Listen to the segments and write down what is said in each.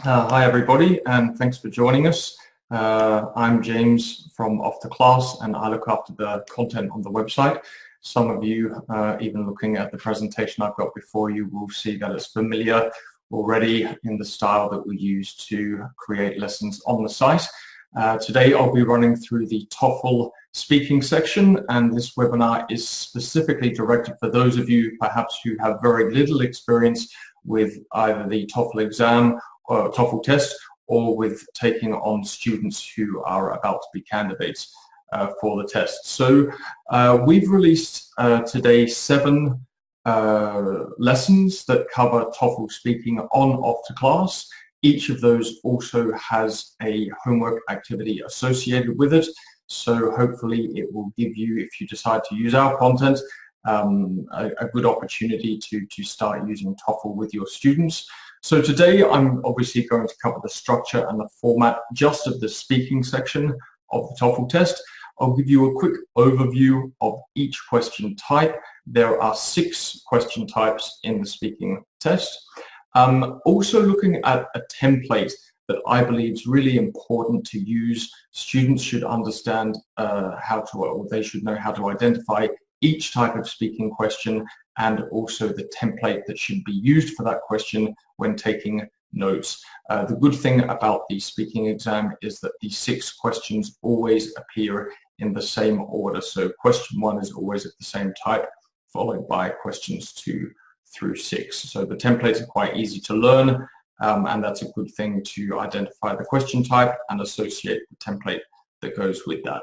Hi everybody, and thanks for joining us. I'm James from Off2Class, and I look after the content on the website. Some of you, even looking at the presentation I've got before you, will see that it's familiar already in the style that we use to create lessons on the site. Today I'll be running through the TOEFL speaking section, and this webinar is specifically directed for those of you perhaps who have very little experience with either the TOEFL exam or TOEFL test, or with taking on students who are about to be candidates for the test. So we've released today 7 lessons that cover TOEFL speaking on Off2Class. Each of those also has a homework activity associated with it, so hopefully it will give you, if you decide to use our content, a good opportunity to start using TOEFL with your students. So today I'm obviously going to cover the structure and the format just of the speaking section of the TOEFL test. I'll give you a quick overview of each question type. There are 6 question types in the speaking test. Also looking at a template that I believe is really important to use. Students should understand they should know how to identify each type of speaking question, and also the template that should be used for that question when taking notes. The good thing about the speaking exam is that the 6 questions always appear in the same order. So question 1 is always at the same type, followed by questions 2 through 6. So the templates are quite easy to learn, and that's a good thing to identify the question type and associate the template that goes with that.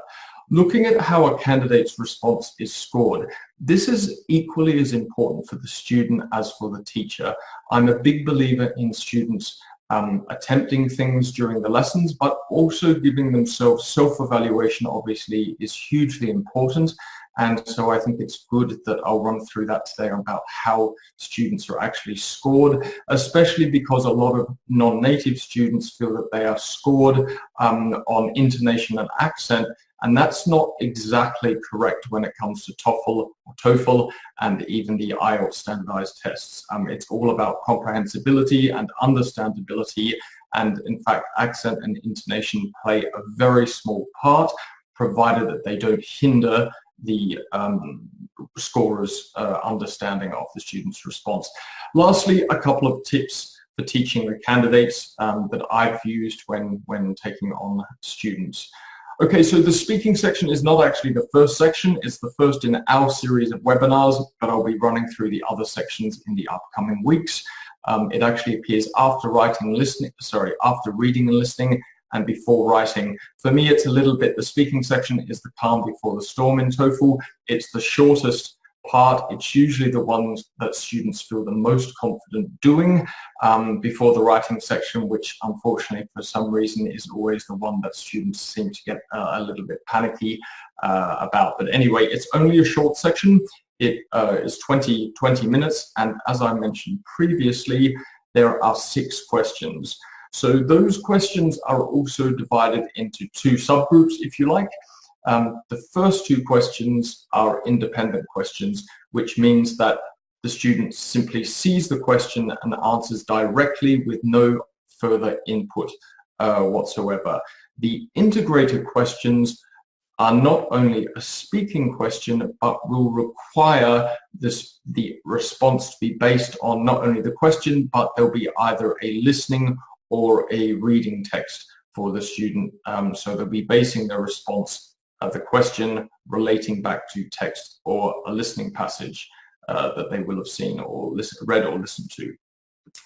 Looking at how a candidate's response is scored, this is equally as important for the student as for the teacher. I'm a big believer in students attempting things during the lessons, but also giving themselves self-evaluation obviously is hugely important. And so I think it's good that I'll run through that today about how students are actually scored, especially because a lot of non-native students feel that they are scored on intonation and accent, and that's not exactly correct when it comes to TOEFL or TOEFL and even the IELTS standardized tests. It's all about comprehensibility and understandability, and in fact accent and intonation play a very small part, provided that they don't hinder the scorer's understanding of the student's response. Lastly, a couple of tips for teaching the candidates that I've used when taking on students. Okay, so the speaking section is not actually the first section, it's the first in our series of webinars, but I'll be running through the other sections in the upcoming weeks. It actually appears after reading and listening, and before writing. For me, it's a little bit, the speaking section is the calm before the storm in TOEFL. It's the shortest part. It's usually the ones that students feel the most confident doing before the writing section, which unfortunately for some reason is always the one that students seem to get a little bit panicky about. But anyway, it's only a short section. It is 20 minutes, and as I mentioned previously, there are 6 questions. So those questions are also divided into 2 subgroups, if you like. The first 2 questions are independent questions, which means that the student simply sees the question and answers directly with no further input whatsoever. The integrated questions are not only a speaking question, but will require the response to be based on not only the question, but there'll be either a listening or a reading text for the student. So they'll be basing their response of the question relating back to text or a listening passage that they will have seen or read or listened to.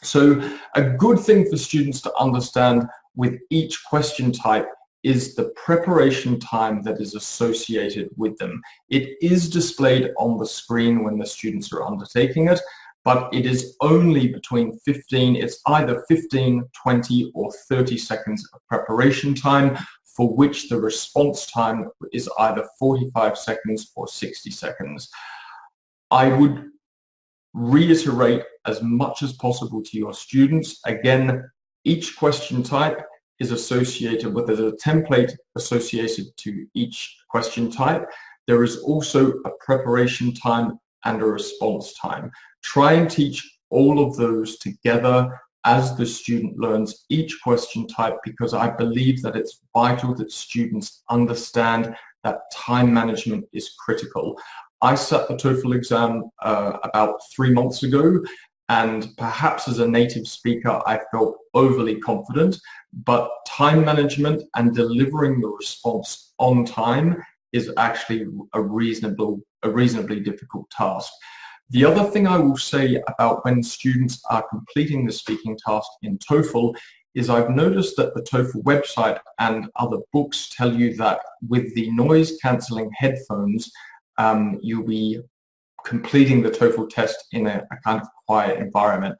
So a good thing for students to understand with each question type is the preparation time that is associated with them. It is displayed on the screen when the students are undertaking it, but it is only between it's either 15, 20 or 30 seconds of preparation time, for which the response time is either 45 seconds or 60 seconds. I would reiterate as much as possible to your students, again, each question type is associated with, there's a template associated to each question type. There is also a preparation time and a response time. Try and teach all of those together as the student learns each question type, because I believe that it's vital that students understand that time management is critical. I sat the TOEFL exam about 3 months ago, and perhaps as a native speaker I felt overly confident, but time management and delivering the response on time is actually a reasonably difficult task. The other thing I will say about when students are completing the speaking task in TOEFL is I've noticed that the TOEFL website and other books tell you that with the noise cancelling headphones, you'll be completing the TOEFL test in a kind of quiet environment.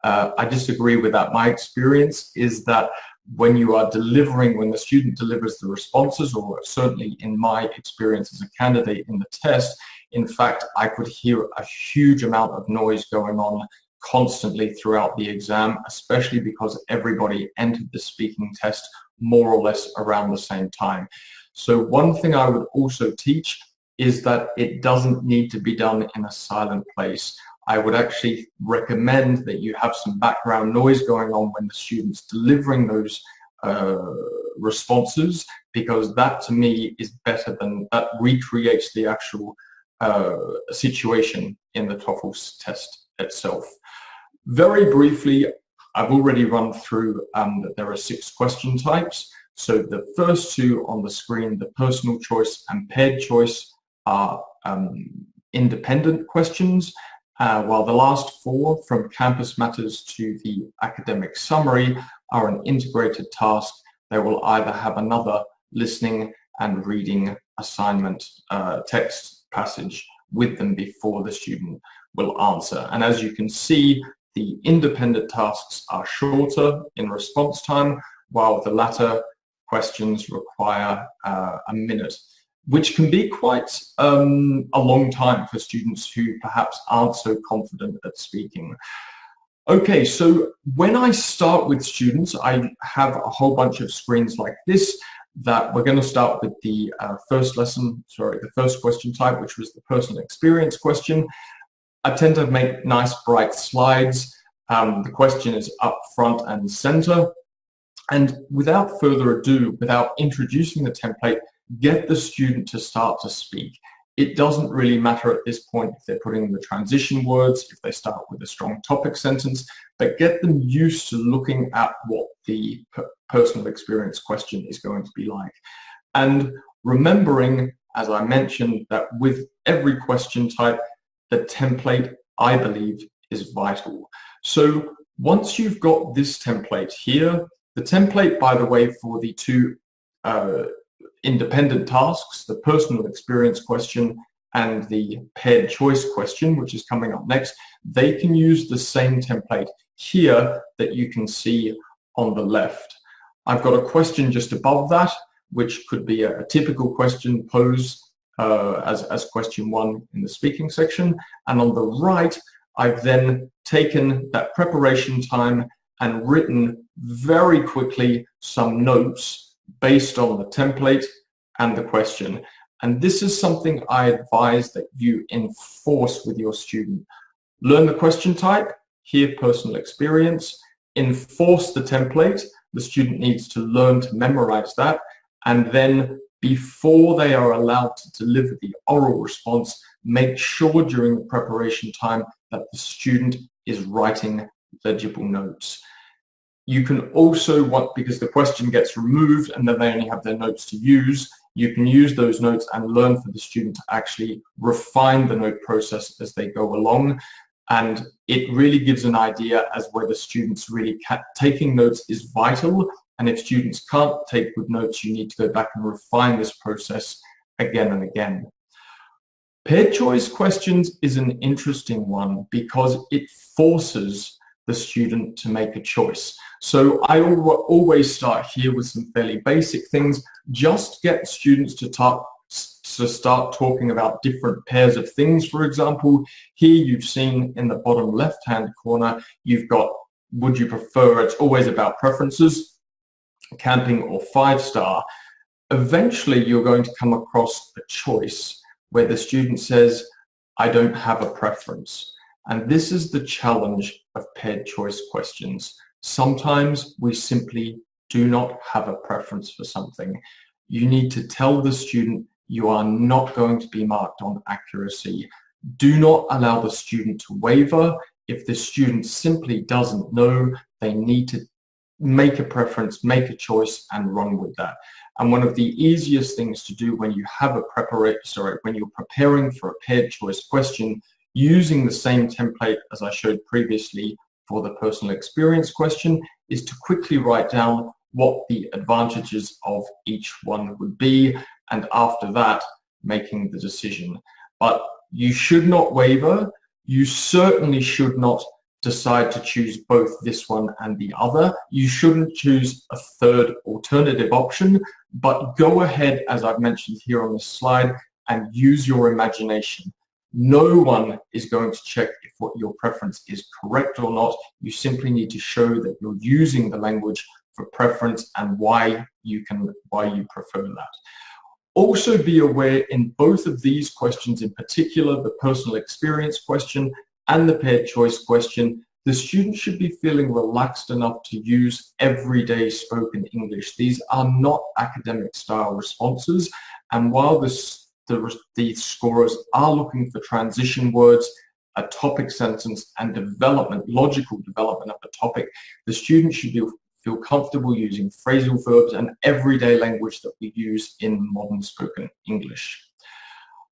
I disagree with that. My experience is that when the student delivers the responses, or certainly in my experience as a candidate in the test, in fact, I could hear a huge amount of noise going on constantly throughout the exam, especially because everybody entered the speaking test more or less around the same time. So one thing I would also teach is that it doesn't need to be done in a silent place. I would actually recommend that you have some background noise going on when the student's delivering those responses, because that to me is better than that recreates the actual situation in the TOEFL test itself. Very briefly, I've already run through that there are 6 question types. So the first 2 on the screen, the personal choice and paired choice, are independent questions, while the last 4, from campus matters to the academic summary, are an integrated task. They will either have another listening and reading assignment text passage with them before the student will answer. And as you can see, the independent tasks are shorter in response time, while the latter questions require a minute, which can be quite a long time for students who perhaps aren't so confident at speaking. Okay, so when I start with students, I have a whole bunch of screens like this. That we're going to start with the the first question type, which was the personal experience question. I tend to make nice bright slides. The question is up front and center. And without further ado, without introducing the template, get the student to start to speak. It doesn't really matter at this point if they're putting in the transition words, if they start with a strong topic sentence, but get them used to looking at what the personal experience question is going to be like. And remembering, as I mentioned, that with every question type, the template, I believe, is vital. So once you've got this template here, the template, by the way, for the 2 independent tasks, the personal experience question and the paired choice question, which is coming up next, they can use the same template here that you can see on the left. I've got a question just above that, which could be a typical question posed as question 1 in the speaking section. And on the right, I've then taken that preparation time and written very quickly some notes based on the template and the question. And this is something I advise that you enforce with your student. Learn the question type, here personal experience, enforce the template. The student needs to learn to memorize that, and then before they are allowed to deliver the oral response, make sure during the preparation time that the student is writing legible notes. You can also because the question gets removed and then they only have their notes to use, you can use those notes and learn for the student to actually refine the note process as they go along. And it really gives an idea as whether students really taking notes is vital. And if students can't take good notes, you need to go back and refine this process again and again. Paired choice questions is an interesting one because it forces the student to make a choice. So I always start here with some fairly basic things. Just get students to start talking about different pairs of things. For example, here you've seen in the bottom left-hand corner, you've got, would you prefer, it's always about preferences, camping or 5-star. Eventually, you're going to come across a choice where the student says, I don't have a preference. And this is the challenge of paired choice questions. Sometimes we simply do not have a preference for something. You need to tell the student you are not going to be marked on accuracy. Do not allow the student to waver. If the student simply doesn't know, they need to make a preference, make a choice, and run with that. And one of the easiest things to do when you have when you're preparing for a paired choice question, using the same template as I showed previously for the personal experience question, is to quickly write down what the advantages of each one would be, and after that, making the decision. But you should not waver. You certainly should not decide to choose both this one and the other. You shouldn't choose a third alternative option, but go ahead, as I've mentioned here on this slide, and use your imagination. No one is going to check if what your preference is correct or not. You simply need to show that you're using the language for preference and why you prefer that. Also be aware in both of these questions, in particular the personal experience question and the paired choice question, the student should be feeling relaxed enough to use everyday spoken English. These are not academic style responses, and while the scorers are looking for transition words, a topic sentence, and logical development of the topic, the student should feel comfortable using phrasal verbs and everyday language that we use in modern spoken English.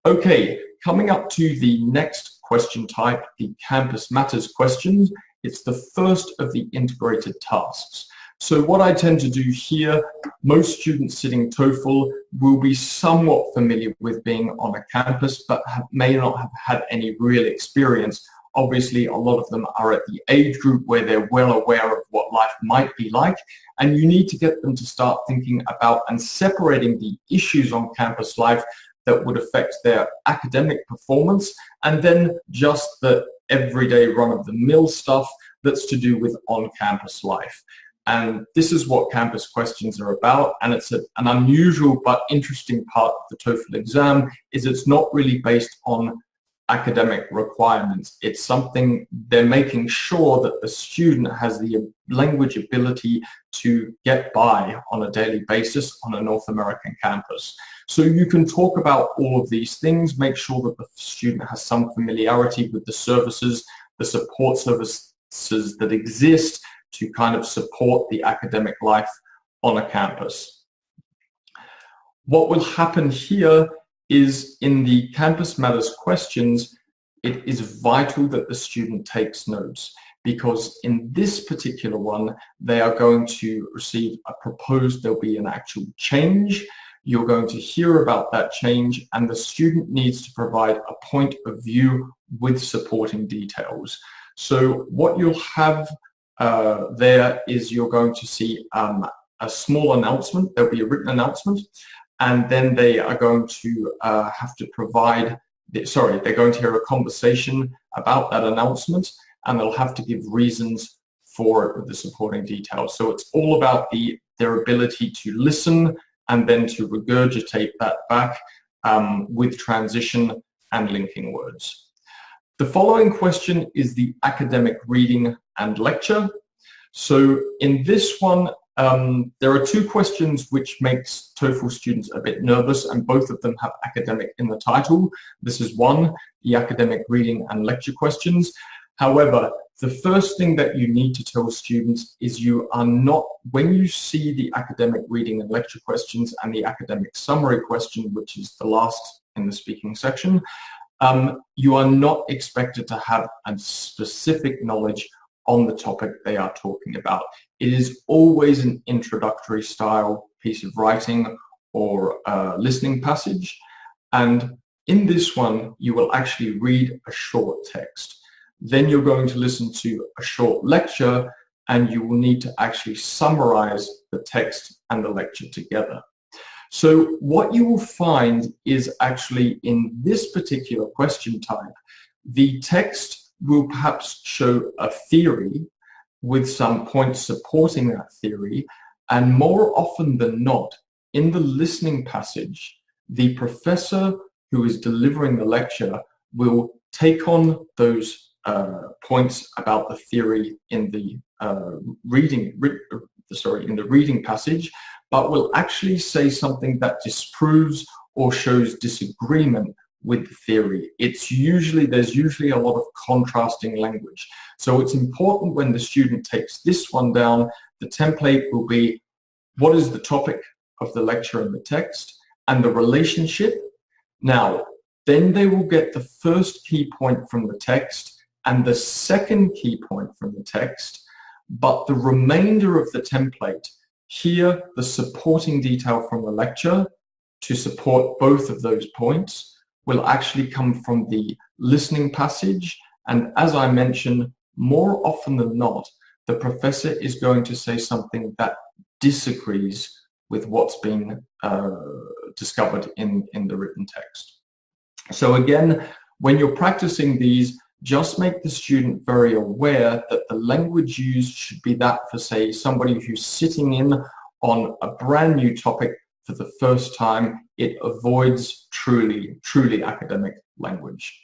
Okay, coming up to the next question type, the Campus Matters questions. It's the first of the integrated tasks. So what I tend to do here, most students sitting TOEFL will be somewhat familiar with being on a campus, but may not have had any real experience. Obviously, a lot of them are at the age group where they're well aware of what life might be like, and you need to get them to start thinking about and separating the issues on campus life that would affect their academic performance, and then just the everyday run-of-the-mill stuff that's to do with on-campus life. And this is what campus questions are about, and it's an unusual but interesting part of the TOEFL exam, is it's not really based on academic requirements. It's something they're making sure that the student has the language ability to get by on a daily basis on a North American campus. So you can talk about all of these things, make sure that the student has some familiarity with the services, the support services that exist to kind of support the academic life on a campus. What will happen here is in the Campus Matters questions, it is vital that the student takes notes, because in this particular one, they are going to receive there'll be an actual change. You're going to hear about that change, and the student needs to provide a point of view with supporting details. So what you'll have there is you're going to see a small announcement. There'll be a written announcement, and then they are going to have to provide, they're going to hear a conversation about that announcement, and they'll have to give reasons for it with the supporting details. So it's all about their ability to listen and then to regurgitate that back with transition and linking words. The following question is the academic reading and lecture. So in this one, there are two questions which makes TOEFL students a bit nervous, and both of them have academic in the title. This is one, the academic reading and lecture questions. However, the first thing that you need to tell students is you are not, when you see the academic reading and lecture questions and the academic summary question, which is the last in the speaking section, you are not expected to have a specific knowledge on the topic they are talking about. It is always an introductory style piece of writing or listening passage. And in this one, you will actually read a short text. Then you're going to listen to a short lecture, and you will need to actually summarize the text and the lecture together. So what you will find is actually in this particular question type, the text will perhaps show a theory with some points supporting that theory, and more often than not, in the listening passage, the professor who is delivering the lecture will take on those points about the theory in the in the reading passage, but will actually say something that disproves or shows disagreement with the theory. There's usually a lot of contrasting language. So it's important when the student takes this one down, the template will be what is the topic of the lecture in the text and the relationship. Now, then they will get the first key point from the text and the second key point from the text, but the remainder of the template, here the supporting detail from the lecture to support both of those points, will actually come from the listening passage. And as I mentioned, more often than not, the professor is going to say something that disagrees with what's been discovered in the written text. So again, when you're practicing these, just make the student very aware that the language used should be that for, say, somebody who's sitting in on a brand new topic for the first time. It avoids truly academic language.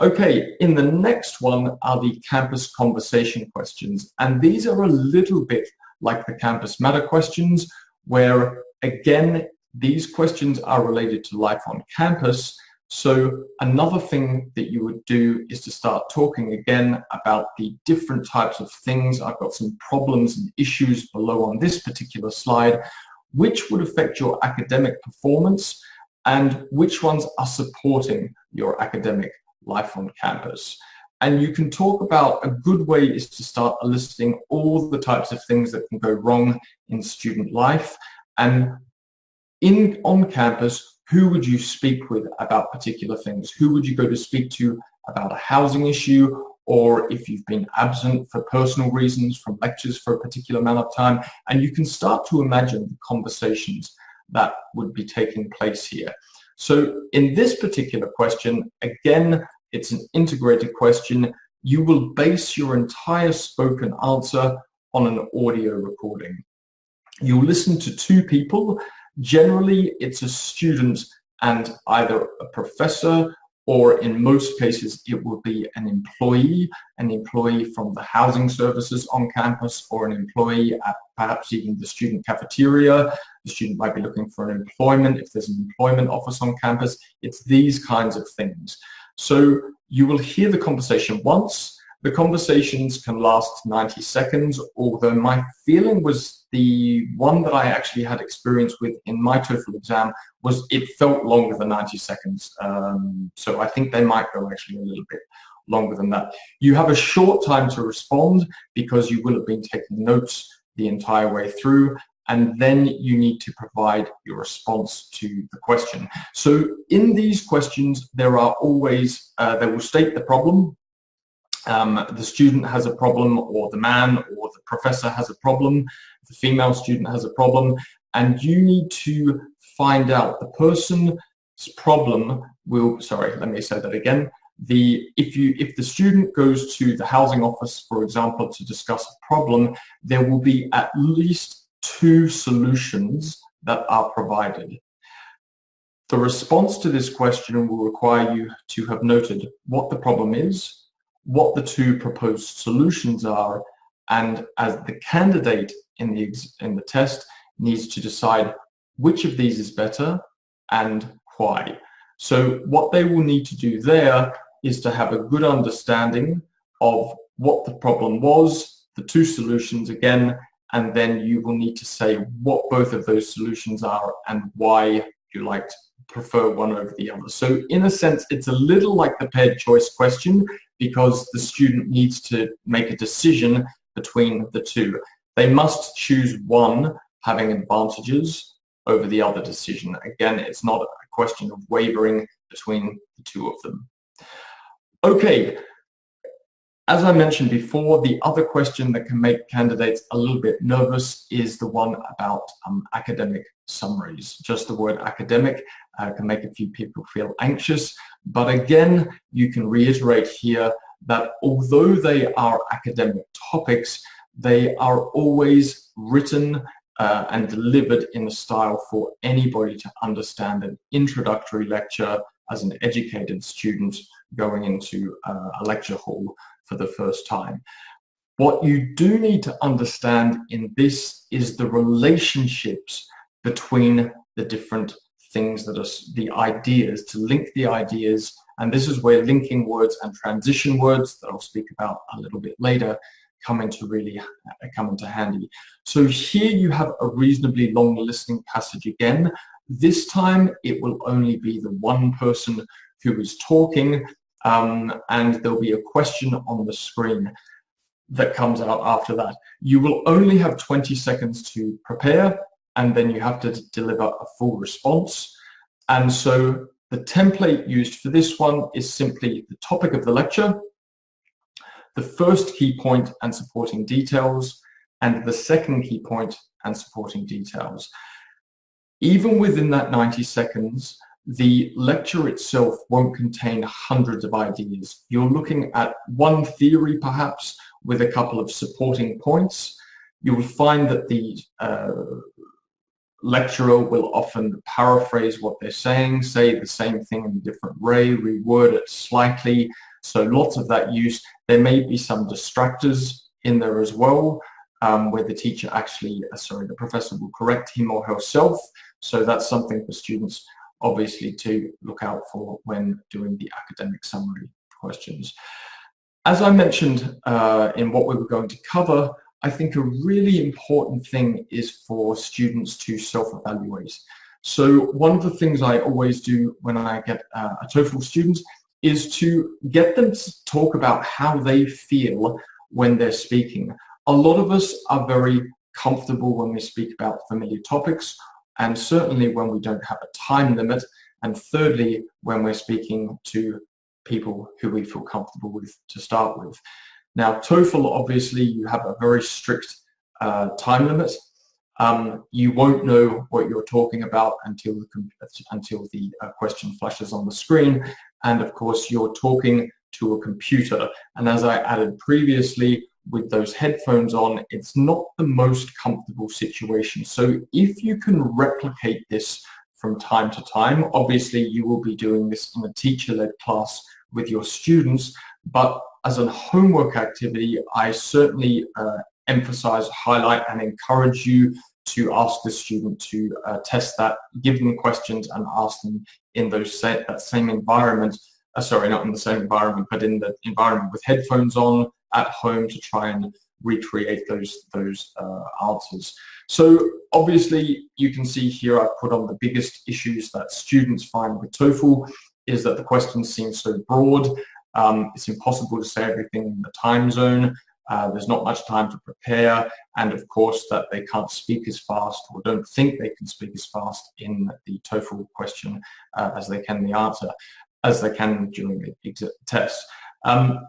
Okay, in the next one are the campus conversation questions, and these are a little bit like the campus matter questions, where again these questions are related to life on campus. So another thing that you would do is to start talking again about the different types of things. I've got some problems and issues below on this particular slide, which would affect your academic performance and which ones are supporting your academic life on campus. And you can talk about, a good way is to start listing all the types of things that can go wrong in student life. And on campus, who would you speak with about particular things? Who would you go to speak to about a housing issue, or if you've been absent for personal reasons from lectures for a particular amount of time? And you can start to imagine the conversations that would be taking place here. So in this particular question, again, it's an integrated question. You will base your entire spoken answer on an audio recording. You'll listen to two people. Generally, it's a student and either a professor, or in most cases, it will be an employee from the housing services on campus, or an employee at perhaps even the student cafeteria. The student might be looking for an employment if there's an employment office on campus. It's these kinds of things. So you will hear the conversation once. The conversations can last 90 seconds, although my feeling was the one that I actually had experience with in my TOEFL exam was it felt longer than 90 seconds. So I think they might go actually a little bit longer than that. You have a short time to respond because you will have been taking notes the entire way through, and then you need to provide your response to the question. So in these questions, there are always, they will state the problem. The student has a problem, or the man or the professor has a problem, the female student has a problem, and you need to find out the person's problem will, sorry, let me say that again. If the student goes to the housing office, for example, to discuss a problem, there will be at least two solutions that are provided. The response to this question will require you to have noted what the problem is, what the two proposed solutions are, and as the candidate in the test needs to decide which of these is better and why. So what they will need to do there is to have a good understanding of what the problem was, the two solutions again, and then you will need to say what both of those solutions are and why you prefer one over the other. So in a sense, it's a little like the paired choice question, because the student needs to make a decision between the two. They must choose one having advantages over the other decision. Again, it's not a question of wavering between the two of them. Okay, as I mentioned before, the other question that can make candidates a little bit nervous is the one about academic summaries. Just the word academic can make a few people feel anxious. But again, you can reiterate here that although they are academic topics, they are always written and delivered in a style for anybody to understand. An introductory lecture as an educated student going into a lecture hall for the first time. What you do need to understand in this is the relationships between the different things that are the ideas, to link the ideas, and this is where linking words and transition words that I'll speak about a little bit later come into handy. So here you have a reasonably long listening passage again. This time it will only be the one person who is talking, and there'll be a question on the screen that comes out after that. You will only have 20 seconds to prepare, and then you have to deliver a full response. And so the template used for this one is simply the topic of the lecture, the first key point and supporting details, and the second key point and supporting details. Even within that 90 seconds, the lecture itself won't contain hundreds of ideas. You're looking at one theory perhaps with a couple of supporting points. You will find that the lecturer will often paraphrase what they're saying, say the same thing in a different way, reword it slightly. So lots of that use. There may be some distractors in there as well, where the teacher actually, the professor will correct him or herself. So that's something for students obviously to look out for when doing the academic summary questions. As I mentioned in what we were going to cover, I think a really important thing is for students to self-evaluate. So one of the things I always do when I get a TOEFL student is to get them to talk about how they feel when they're speaking. A lot of us are very comfortable when we speak about familiar topics, and certainly when we don't have a time limit, and thirdly, when we're speaking to people who we feel comfortable with to start with. Now, TOEFL, obviously, you have a very strict time limit. You won't know what you're talking about until the question flashes on the screen. And of course, you're talking to a computer. And as I added previously, with those headphones on, it's not the most comfortable situation. So if you can replicate this from time to time, obviously you will be doing this in a teacher-led class with your students, but as a homework activity, I certainly emphasize, highlight, and encourage you to ask the student to test that, give them questions and ask them in that same environment, sorry, not in the same environment, but in the environment with headphones on at home to try and recreate those answers. So obviously you can see here I've put on the biggest issues that students find with TOEFL is that the questions seem so broad. It's impossible to say everything in the time zone. There's not much time to prepare, and of course that they can't speak as fast or don't think they can speak as fast in the TOEFL question as they can the answer, as they can during the exit test.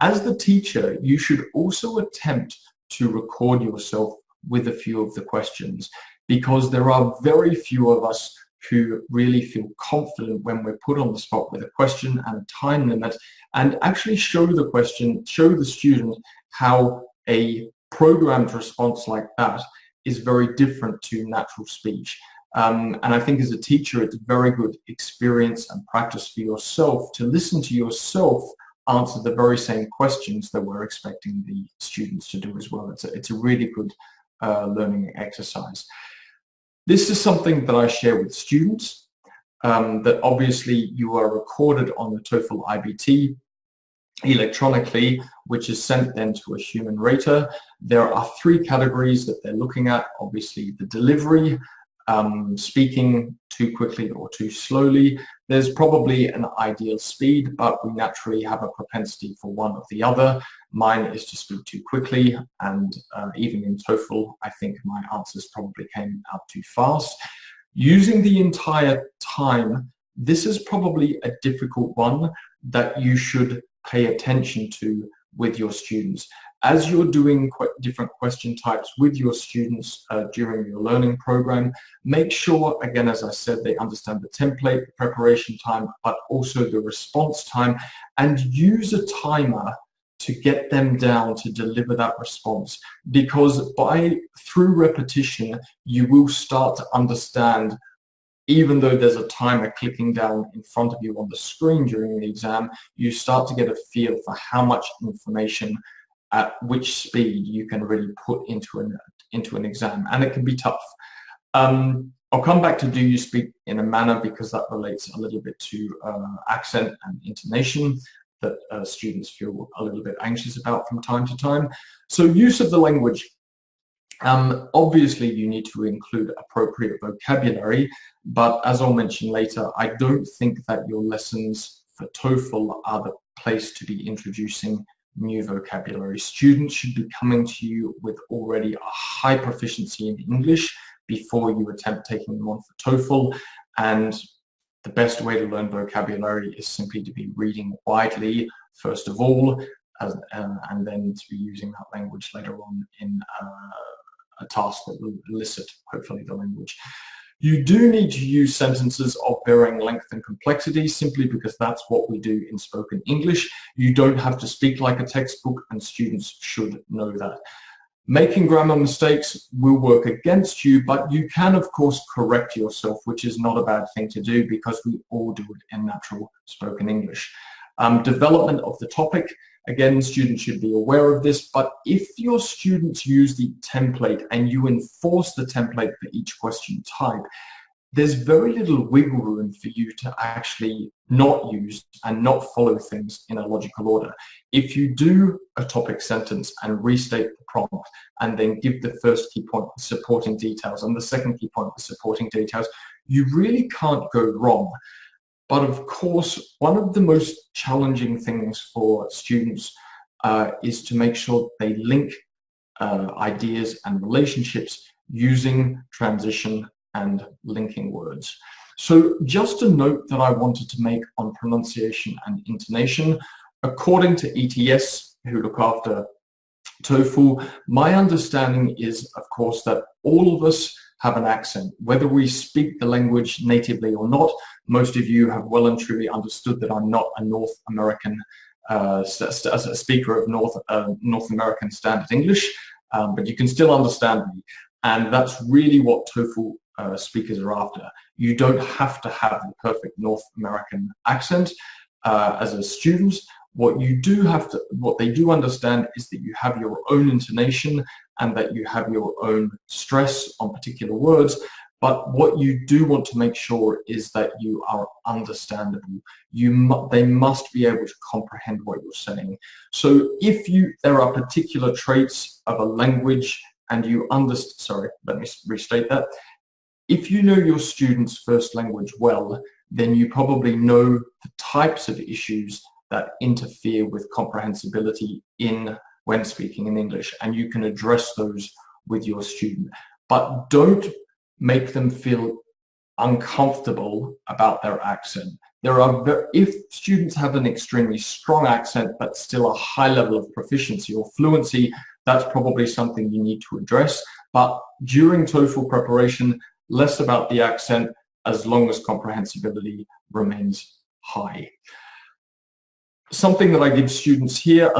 As the teacher, you should also attempt to record yourself with a few of the questions, because there are very few of us who really feel confident when we're put on the spot with a question and a time limit, and actually show the student how a programmed response like that is very different to natural speech. And I think as a teacher, it's very good experience and practice for yourself to listen to yourself answer the very same questions that we're expecting the students to do as well. It's a really good learning exercise. This is something that I share with students, that obviously you are recorded on the TOEFL IBT electronically, which is sent then to a human rater. There are 3 categories that they're looking at. Obviously the delivery, speaking too quickly or too slowly. There's probably an ideal speed, but we naturally have a propensity for one or the other. Mine is to speak too quickly, and even in TOEFL, I think my answers probably came out too fast. Using the entire time, this is probably a difficult one that you should pay attention to with your students. As you're doing different question types with your students during your learning program, make sure, again, as I said, they understand the template, the preparation time, but also the response time, and use a timer to get them down to deliver that response. Because through repetition, you will start to understand even though there's a timer clicking down in front of you on the screen during the exam, you start to get a feel for how much information at which speed you can really put into an exam, and it can be tough. I'll come back to do you speak in a manner because that relates a little bit to accent and intonation that students feel a little bit anxious about from time to time. So use of the language. Obviously you need to include appropriate vocabulary, but as I'll mention later, I don't think that your lessons for TOEFL are the place to be introducing new vocabulary. Students should be coming to you with already a high proficiency in English before you attempt taking them on for TOEFL, and the best way to learn vocabulary is simply to be reading widely, first of all, and then to be using that language later on in a task that will elicit, hopefully, the language. You do need to use sentences of varying length and complexity simply because that's what we do in spoken English. You don't have to speak like a textbook, and students should know that. Making grammar mistakes will work against you, but you can, of course, correct yourself, which is not a bad thing to do because we all do it in natural spoken English. Development of the topic. Again, students should be aware of this, but if your students use the template and you enforce the template for each question type, there's very little wiggle room for you to actually not use and not follow things in a logical order. If you do a topic sentence and restate the prompt and then give the first key point the supporting details and the second key point the supporting details, you really can't go wrong. But of course, one of the most challenging things for students is to make sure they link ideas and relationships using transition and linking words. So just a note that I wanted to make on pronunciation and intonation. According to ETS, who look after TOEFL, my understanding is, of course, that all of us have an accent, whether we speak the language natively or not. Most of you have well and truly understood that I'm not a North American speaker of North American Standard English, but you can still understand me, and that's really what TOEFL speakers are after. You don't have to have the perfect North American accent as a student. What they do understand is that you have your own intonation and that you have your own stress on particular words. But what you do want to make sure is that you are understandable. They must be able to comprehend what you're saying. So if there are particular traits of a language and you understand, sorry, let me restate that. If you know your students' first language well, then you probably know the types of issues that interfere with comprehensibility when speaking in English, and you can address those with your student. But don't make them feel uncomfortable about their accent. If students have an extremely strong accent but still a high level of proficiency or fluency, that's probably something you need to address. But during TOEFL preparation, less about the accent as long as comprehensibility remains high. Something that I give students here,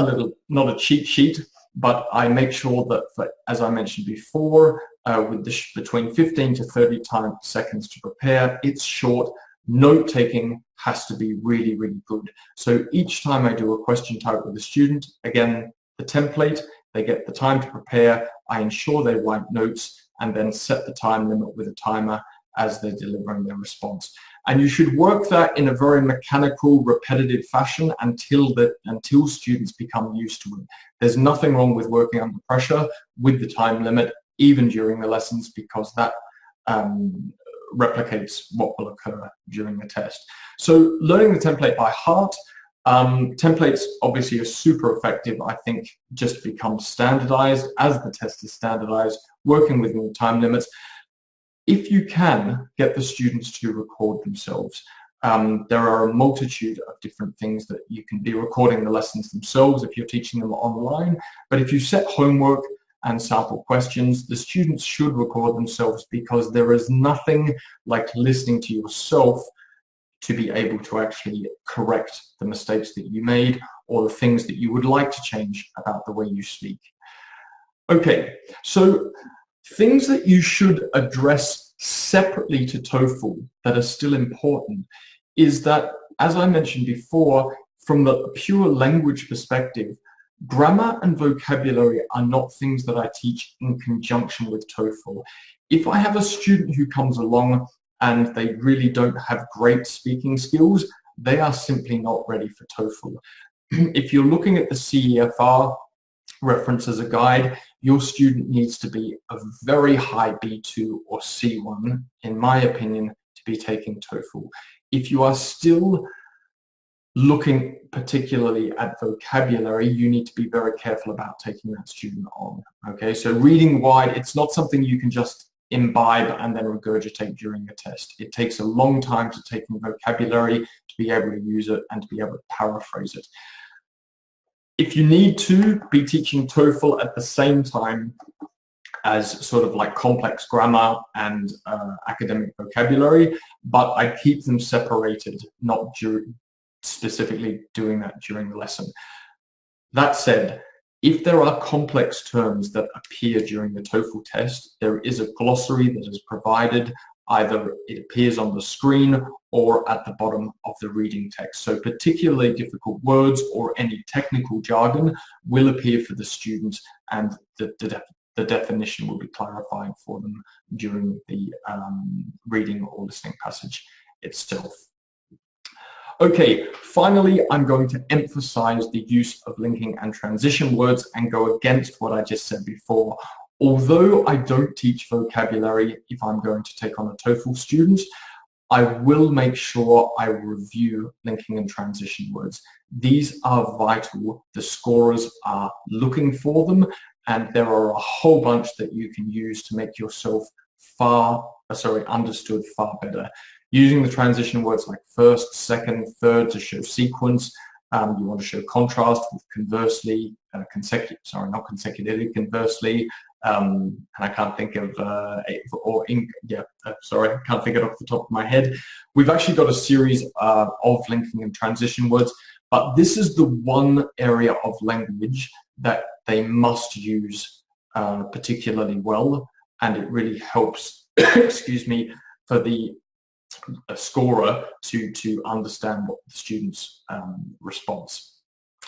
not a cheat sheet, but I make sure that, as I mentioned before, with between 15 to 30 seconds to prepare, it's short. Note-taking has to be really, really good. So each time I do a question type with a student, again, the template, they get the time to prepare, I ensure they write notes, and then set the time limit with a timer as they're delivering their response. And you should work that in a very mechanical, repetitive fashion until students become used to it. There's nothing wrong with working under pressure with the time limit, even during the lessons, because that replicates what will occur during the test. So learning the template by heart. Templates obviously are super effective, I think, just become standardized as the test is standardized, working within the time limits. If you can get the students to record themselves, there are a multitude of different things that you can be recording the lessons themselves if you're teaching them online. But if you set homework and sample questions, the students should record themselves, because there is nothing like listening to yourself to be able to actually correct the mistakes that you made or the things that you would like to change about the way you speak. Okay, so things that you should address separately to TOEFL that are still important is that, as I mentioned before, from the pure language perspective, grammar and vocabulary are not things that I teach in conjunction with TOEFL. If I have a student who comes along and they really don't have great speaking skills, they are simply not ready for TOEFL. If you're looking at the CEFR reference as a guide, your student needs to be a very high B2 or C1, in my opinion, to be taking TOEFL. If you are still looking particularly at vocabulary, you need to be very careful about taking that student on. Okay, so reading wide, it's not something you can just imbibe and then regurgitate during the test. It takes a long time to take in vocabulary, to be able to use it and to be able to paraphrase it. If you need to be teaching TOEFL at the same time as sort of like complex grammar and academic vocabulary, but I keep them separated, not specifically doing that during the lesson. That said, if there are complex terms that appear during the TOEFL test, there is a glossary that is provided. Either it appears on the screen or at the bottom of the reading text. So particularly difficult words or any technical jargon will appear for the students, and the definition will be clarified for them during the reading or listening passage itself. Okay, finally, I'm going to emphasize the use of linking and transition words and go against what I just said before. Although I don't teach vocabulary if I'm going to take on a TOEFL student, I will make sure I review linking and transition words. These are vital. The scorers are looking for them, and there are a whole bunch that you can use to make yourself understood far better. Using the transition words like first, second, third to show sequence. You want to show contrast with conversely, conversely, and I can't think of, I can't think of it off the top of my head. We've actually got a series of linking and transition words, but this is the one area of language that they must use particularly well, and it really helps, excuse me, for the scorer to understand what the student's response.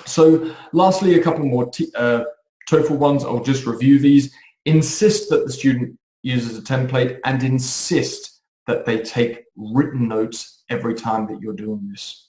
So lastly, a couple more TOEFL ones. I'll just review these. Insist that the student uses a template, and insist that they take written notes every time that you're doing this.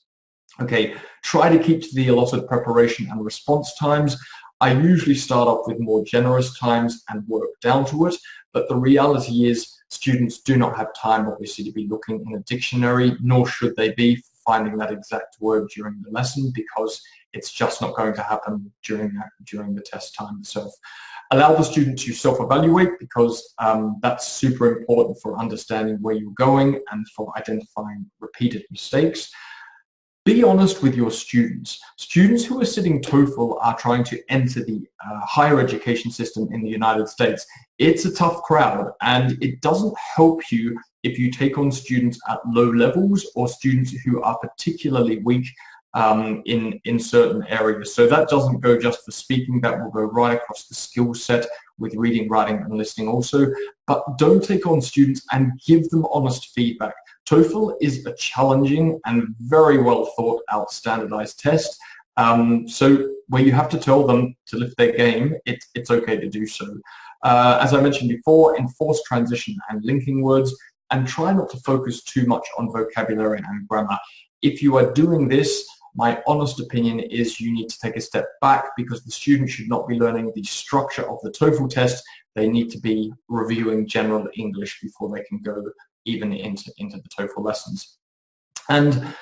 Okay, try to keep to the allotted preparation and response times. I usually start off with more generous times and work down to it, but the reality is students do not have time, obviously, to be looking in a dictionary, nor should they be finding that exact word during the lesson, because it's just not going to happen during the test time itself. Allow the student to self-evaluate, because that's super important for understanding where you're going and for identifying repeated mistakes. Be honest with your students. Students who are sitting TOEFL are trying to enter the higher education system in the United States. It's a tough crowd, and it doesn't help you if you take on students at low levels or students who are particularly weak in certain areas. So that doesn't go just for speaking, that will go right across the skill set with reading, writing, and listening also. But don't take on students, and give them honest feedback. TOEFL is a challenging and very well thought out standardized test. So where you have to tell them to lift their game, it's okay to do so. As I mentioned before, enforce transition and linking words, and try not to focus too much on vocabulary and grammar. If you are doing this, my honest opinion is you need to take a step back, because the student should not be learning the structure of the TOEFL test. They need to be reviewing general English before they can go even into the TOEFL lessons. And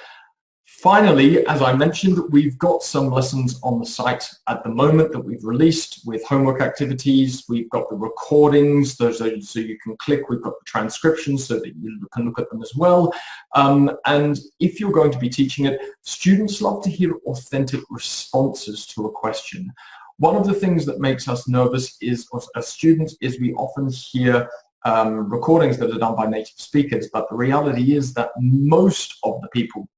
finally, as I mentioned, we've got some lessons on the site at the moment that we've released with homework activities. We've got the recordings, those are, so you can click. We've got the transcriptions so that you can look at them as well. And if you're going to be teaching it, students love to hear authentic responses to a question. One of the things that makes us nervous is, as students, is we often hear recordings that are done by native speakers, but the reality is that most of the people,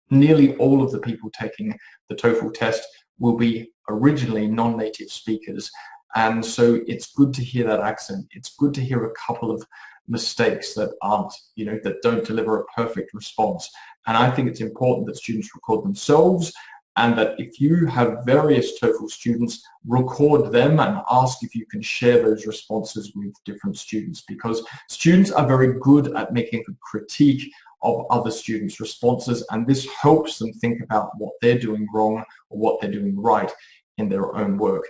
nearly all of the people taking the TOEFL test, will be originally non-native speakers. And so it's good to hear that accent. It's good to hear a couple of mistakes that aren't, that don't deliver a perfect response. And I think it's important that students record themselves, and that if you have various TOEFL students, record them and ask if you can share those responses with different students, because students are very good at making a critique of other students' responses, and this helps them think about what they're doing wrong or what they're doing right in their own work.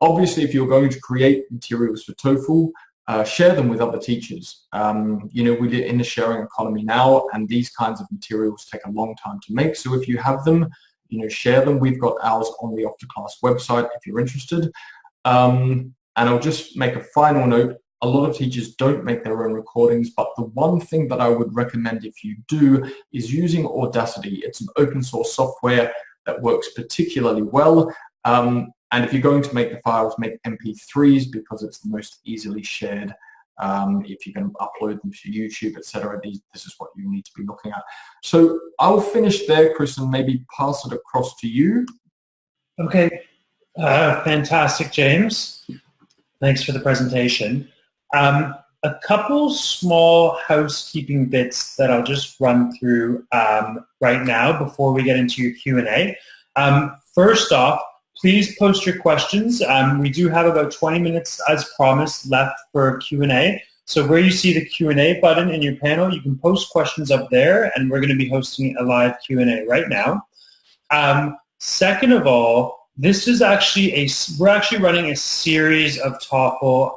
Obviously, if you're going to create materials for TOEFL, share them with other teachers. We live in the sharing economy now, and these kinds of materials take a long time to make. So if you have them, share them. We've got ours on the Off2Class website if you're interested. And I'll just make a final note. A lot of teachers don't make their own recordings, but the one thing that I would recommend if you do is using Audacity. It's an open source software that works particularly well. And if you're going to make the files, make MP3s, because it's the most easily shared. If you can upload them to YouTube, etc., this is what you need to be looking at. So I'll finish there, Chris, and maybe pass it across to you. Okay, fantastic, James. Thanks for the presentation. A couple small housekeeping bits that I'll just run through right now before we get into your Q&A. First off, please post your questions. We do have about 20 minutes, as promised, left for Q&A. So where you see the Q&A button in your panel, you can post questions up there, and we're going to be hosting a live Q&A right now. Second of all, this is actually we're actually running a series of TOEFL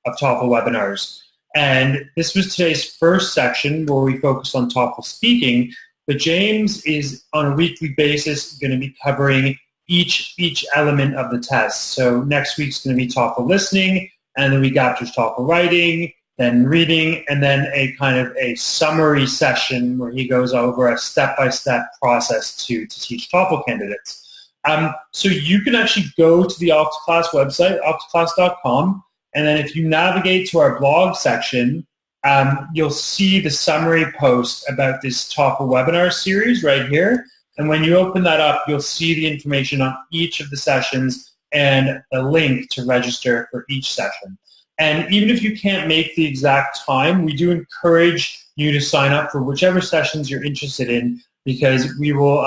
webinars. And this was today's first section where we focused on TOEFL speaking, but James is on a weekly basis going to be covering each element of the test. So next week's going to be TOEFL listening, and the week after is TOEFL writing, then reading, and then a kind of a summary session where he goes over a step-by-step process to teach TOEFL candidates. So you can actually go to the Off2Class website, off2class.com, and then if you navigate to our blog section, you'll see the summary post about this TOEFL webinar series right here. And when you open that up, you'll see the information on each of the sessions and a link to register for each session. And even if you can't make the exact time, we do encourage you to sign up for whichever sessions you're interested in, because we will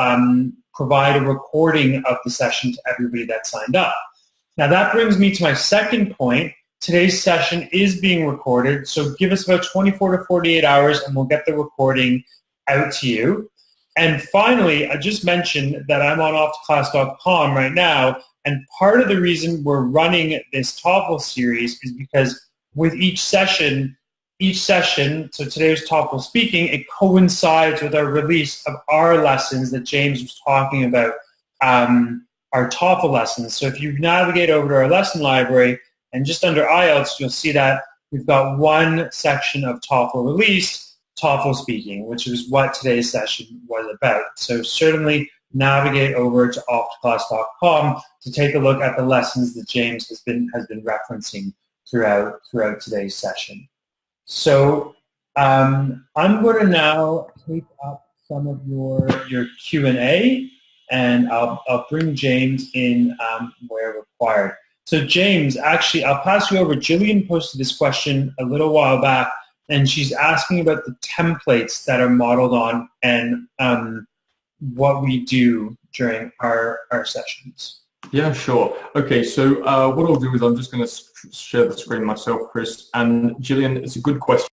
provide a recording of the session to everybody that signed up. Now that brings me to my second point. Today's session is being recorded, so give us about 24 to 48 hours and we'll get the recording out to you. And finally, I just mentioned that I'm on off2class.com right now, and part of the reason we're running this TOEFL series is because with each session, so today was TOEFL speaking, it coincides with our release of our lessons that James was talking about, our TOEFL lessons. So if you navigate over to our lesson library, and just under IELTS, you'll see that we've got one section of TOEFL released, TOEFL speaking, which is what today's session was about. So certainly navigate over to off2class.com to take a look at the lessons that James has been referencing throughout today's session. So I'm going to now take up some of your Q&A, and I'll bring James in where required. So James, actually, I'll pass you over. Jillian posted this question a little while back, and she's asking about the templates that are modeled on and what we do during our sessions. Yeah, sure. Okay, so what I'll do is I'm just going to share the screen myself, Chris. And Jillian, it's a good question.